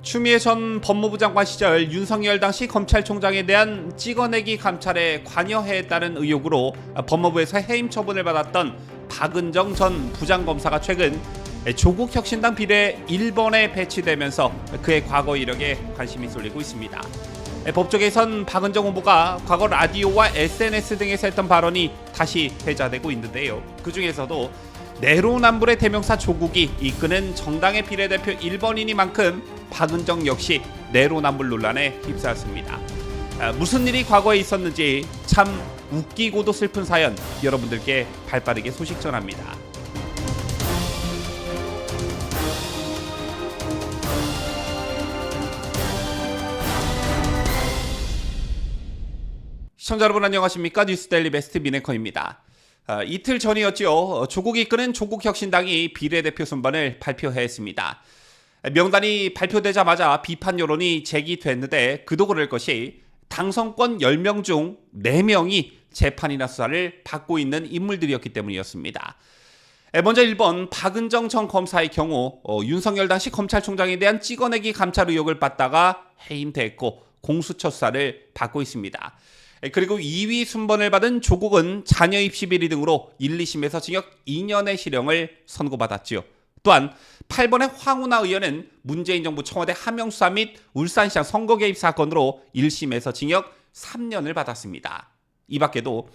추미애 전 법무부 장관 시절 윤석열 당시 검찰총장에 대한 찍어내기 감찰에 관여했다는 의혹으로 법무부에서 해임 처분을 받았던 박은정 전 부장검사가 최근 조국혁신당 비례 1번에 배치되면서 그의 과거 이력에 관심이 쏠리고 있습니다. 법조계에선 박은정 후보가 과거 라디오와 SNS 등에서 했던 발언이 다시 회자되고 있는데요. 그 중에서도 내로남불의 대명사 조국이 이끄는 정당의 비례대표 1번이니만큼 박은정 역시 내로남불 논란에 휩싸였습니다. 무슨 일이 과거에 있었는지 참 웃기고도 슬픈 사연 여러분들께 발빠르게 소식 전합니다. 시청자 여러분 안녕하십니까? 뉴스데일리 베스트 미네커입니다. 이틀 전이었죠. 조국이 이끄는 조국혁신당이 비례대표 순번을 발표했습니다. 명단이 발표되자마자 비판 여론이 제기됐는데 그도 그럴 것이 당선권 10명 중 4명이 재판이나 수사를 받고 있는 인물들이었기 때문이었습니다. 먼저 1번 박은정 전 검사의 경우 윤석열 당시 검찰총장에 대한 찍어내기 감찰 의혹을 받다가 해임됐고 공수처 수사를 받고 있습니다. 그리고 2위 순번을 받은 조국은 자녀 입시 비리 등으로 1, 2심에서 징역 2년의 실형을 선고받았지요. 또한 8번의 황운하 의원은 문재인 정부 청와대 하명수사 및 울산시장 선거 개입 사건으로 1심에서 징역 3년을 받았습니다. 이 밖에도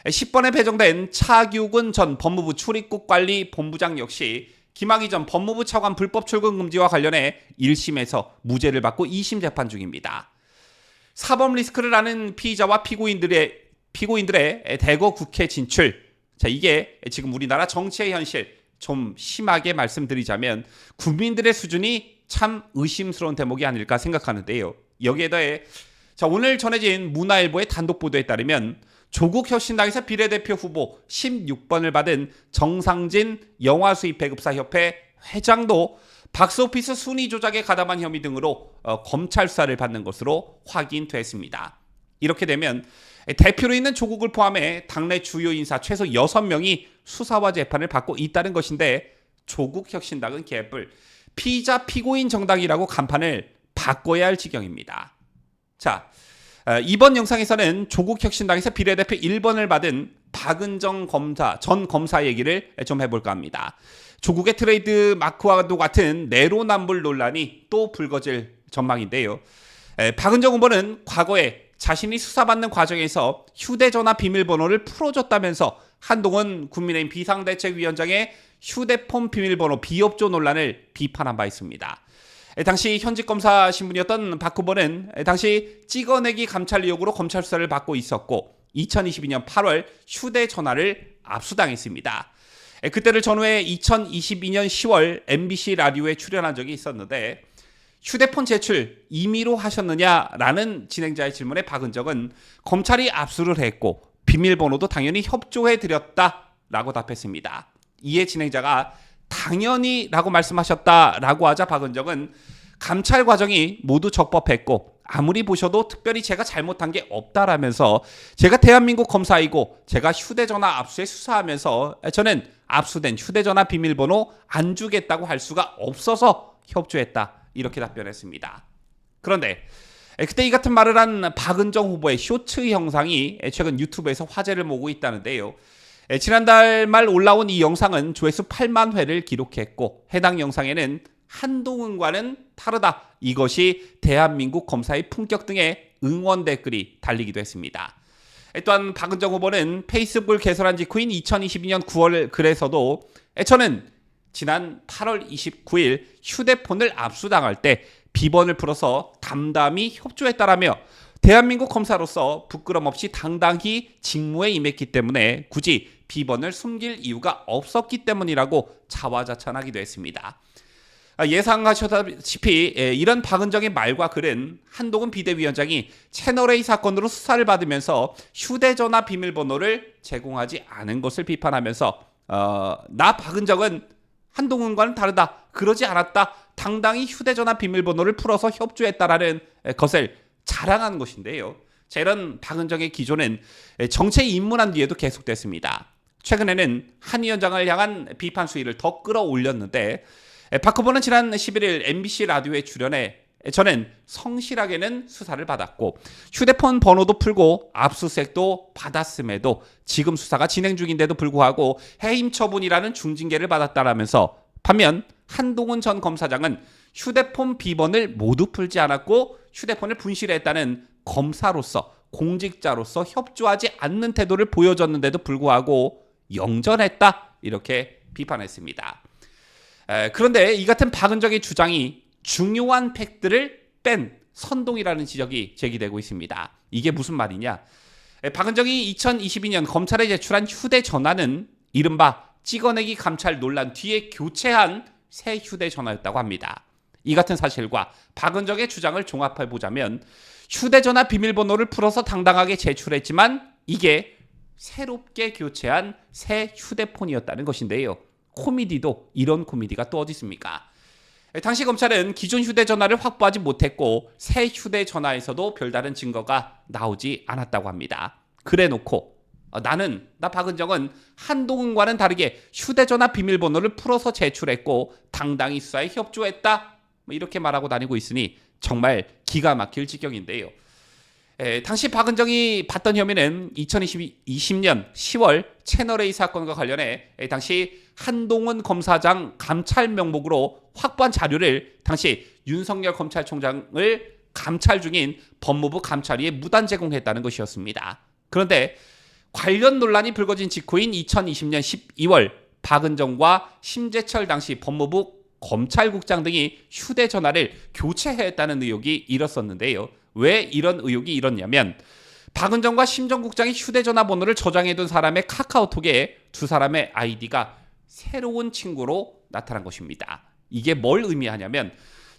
10번에 배정된 차규근 전 법무부 출입국 관리 본부장 역시 김학의 전 법무부 차관 불법 출근 금지와 관련해 1심에서 무죄를 받고 2심 재판 중입니다. 사법 리스크를 아는 피의자와 피고인들의 대거 국회 진출. 자, 이게 지금 우리나라 정치의 현실. 좀 심하게 말씀드리자면 국민들의 수준이 참 의심스러운 대목이 아닐까 생각하는데요. 여기에 더해 오늘 전해진 문화일보의 단독 보도에 따르면 조국혁신당에서 비례대표 후보 16번을 받은 정상진 영화수입배급사협회 회장도 박스오피스 순위 조작에 가담한 혐의 등으로 검찰 수사를 받는 것으로 확인됐습니다. 이렇게 되면 대표로 있는 조국을 포함해 당내 주요 인사 최소 6명이 수사와 재판을 받고 있다는 것인데 조국혁신당은 개뿔 피의자 피고인 정당이라고 간판을 바꿔야 할 지경입니다. 자, 이번 영상에서는 조국혁신당에서 비례대표 1번을 받은 박은정 전 검사 얘기를 좀 해볼까 합니다. 조국의 트레이드 마크와도 같은 내로남불 논란이 또 불거질 전망인데요. 박은정 후보는 과거에 자신이 수사받는 과정에서 휴대전화 비밀번호를 풀어줬다면서 한동훈 국민의힘 비상대책위원장의 휴대폰 비밀번호 비협조 논란을 비판한 바 있습니다. 당시 현직 검사 신분이었던 박 후보는 당시 찍어내기 감찰 의혹으로 검찰 수사를 받고 있었고 2022년 8월 휴대전화를 압수당했습니다. 그때를 전후해 2022년 10월 MBC 라디오에 출연한 적이 있었는데 휴대폰 제출 임의로 하셨느냐라는 진행자의 질문에 박은정은 검찰이 압수를 했고 비밀번호도 당연히 협조해드렸다라고 답했습니다. 이에 진행자가 당연히라고 말씀하셨다라고 하자 박은정은 감찰 과정이 모두 적법했고 아무리 보셔도 특별히 제가 잘못한 게 없다라면서 제가 대한민국 검사이고 제가 휴대전화 압수에 수사하면서 저는 압수된 휴대전화 비밀번호 안 주겠다고 할 수가 없어서 협조했다 이렇게 답변했습니다. 그런데 그때 이 같은 말을 한 박은정 후보의 쇼츠 영상이 최근 유튜브에서 화제를 모으고 있다는데요. 지난달 말 올라온 이 영상은 조회수 8만 회를 기록했고 해당 영상에는 한동훈과는 다르다. 이것이 대한민국 검사의 품격 등의 응원 댓글이 달리기도 했습니다. 또한 박은정 후보는 페이스북을 개설한 직후인 2022년 9월 글에서도 저는 지난 8월 29일 휴대폰을 압수당할 때 비번을 풀어서 담담히 협조했다라며 대한민국 검사로서 부끄럼 없이 당당히 직무에 임했기 때문에 굳이 비번을 숨길 이유가 없었기 때문이라고 자화자찬하기도 했습니다. 예상하셨다시피 이런 박은정의 말과 글은 한동훈 비대위원장이 채널A 사건으로 수사를 받으면서 휴대전화 비밀번호를 제공하지 않은 것을 비판하면서 나 박은정은 한동훈과는 다르다. 그러지 않았다. 당당히 휴대전화 비밀번호를 풀어서 협조했다라는 것을 자랑한 것인데요. 자, 이런 박은정의 기조는 정치에 입문한 뒤에도 계속됐습니다. 최근에는 한 위원장을 향한 비판 수위를 더 끌어올렸는데 박 후보는 지난 11일 MBC 라디오에 출연해 저는 성실하게는 수사를 받았고 휴대폰 번호도 풀고 압수수색도 받았음에도 지금 수사가 진행 중인데도 불구하고 해임 처분이라는 중징계를 받았다라면서 반면 한동훈 전 검사장은 휴대폰 비번을 모두 풀지 않았고 휴대폰을 분실했다는 검사로서 공직자로서 협조하지 않는 태도를 보여줬는데도 불구하고 영전했다 이렇게 비판했습니다. 그런데 이 같은 박은정의 주장이 중요한 팩트를 뺀 선동이라는 지적이 제기되고 있습니다. 이게 무슨 말이냐? 박은정이 2022년 검찰에 제출한 휴대전화는 이른바 찍어내기 감찰 논란 뒤에 교체한 새 휴대전화였다고 합니다. 이 같은 사실과 박은정의 주장을 종합해보자면 휴대전화 비밀번호를 풀어서 당당하게 제출했지만 이게 새롭게 교체한 새 휴대폰이었다는 것인데요. 코미디도 이런 코미디가 또 어디 있습니까? 당시 검찰은 기존 휴대전화를 확보하지 못했고 새 휴대전화에서도 별다른 증거가 나오지 않았다고 합니다. 그래놓고 나 박은정은 한동훈과는 다르게 휴대전화 비밀번호를 풀어서 제출했고 당당히 수사에 협조했다 이렇게 말하고 다니고 있으니 정말 기가 막힐 지경인데요. 당시 박은정이 받던 혐의는 2020년 10월 채널A 사건과 관련해 당시 한동훈 검사장 감찰 명목으로 확보한 자료를 당시 윤석열 검찰총장을 감찰 중인 법무부 감찰위에 무단 제공했다는 것이었습니다. 그런데 관련 논란이 불거진 직후인 2020년 12월 박은정과 심재철 당시 법무부 검찰국장 등이 휴대전화를 교체했다는 의혹이 일었었는데요. 왜 이런 의혹이 일었냐면 박은정과 심 전 국장이 휴대전화 번호를 저장해둔 사람의 카카오톡에 두 사람의 아이디가 새로운 친구로 나타난 것입니다. 이게 뭘 의미하냐면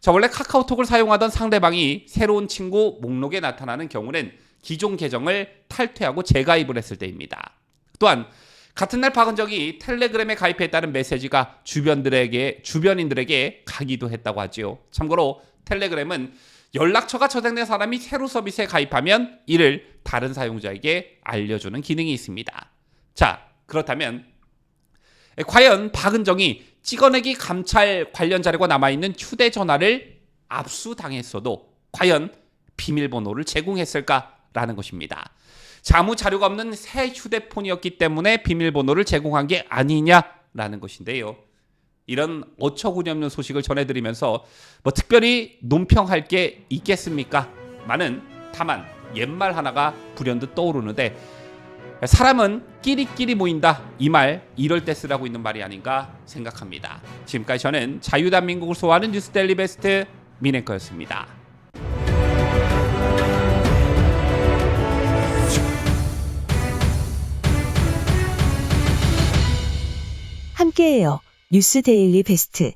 원래 카카오톡을 사용하던 상대방이 새로운 친구 목록에 나타나는 경우는 기존 계정을 탈퇴하고 재가입을 했을 때입니다. 또한 같은 날 박은정이 텔레그램에 가입했다는 메시지가 주변인들에게 가기도 했다고 하지요. 참고로 텔레그램은 연락처가 저장된 사람이 새로 서비스에 가입하면 이를 다른 사용자에게 알려주는 기능이 있습니다. 자, 그렇다면 과연 박은정이 찍어내기 감찰 관련 자료가 남아있는 휴대전화를 압수당했어도 과연 비밀번호를 제공했을까라는 것입니다. 아무 자료가 없는 새 휴대폰이었기 때문에 비밀번호를 제공한 게 아니냐라는 것인데요. 이런 어처구니없는 소식을 전해드리면서 특별히 논평할 게 있겠습니까? 다만 옛말 하나가 불현듯 떠오르는데 사람은 끼리끼리 모인다 이 말 이럴 때 쓰라고 있는 말이 아닌가 생각합니다. 지금까지 저는 자유대한민국을 소화하는 뉴스데일리 베스트 민앵커였습니다. 함께해요. 뉴스데일리 베스트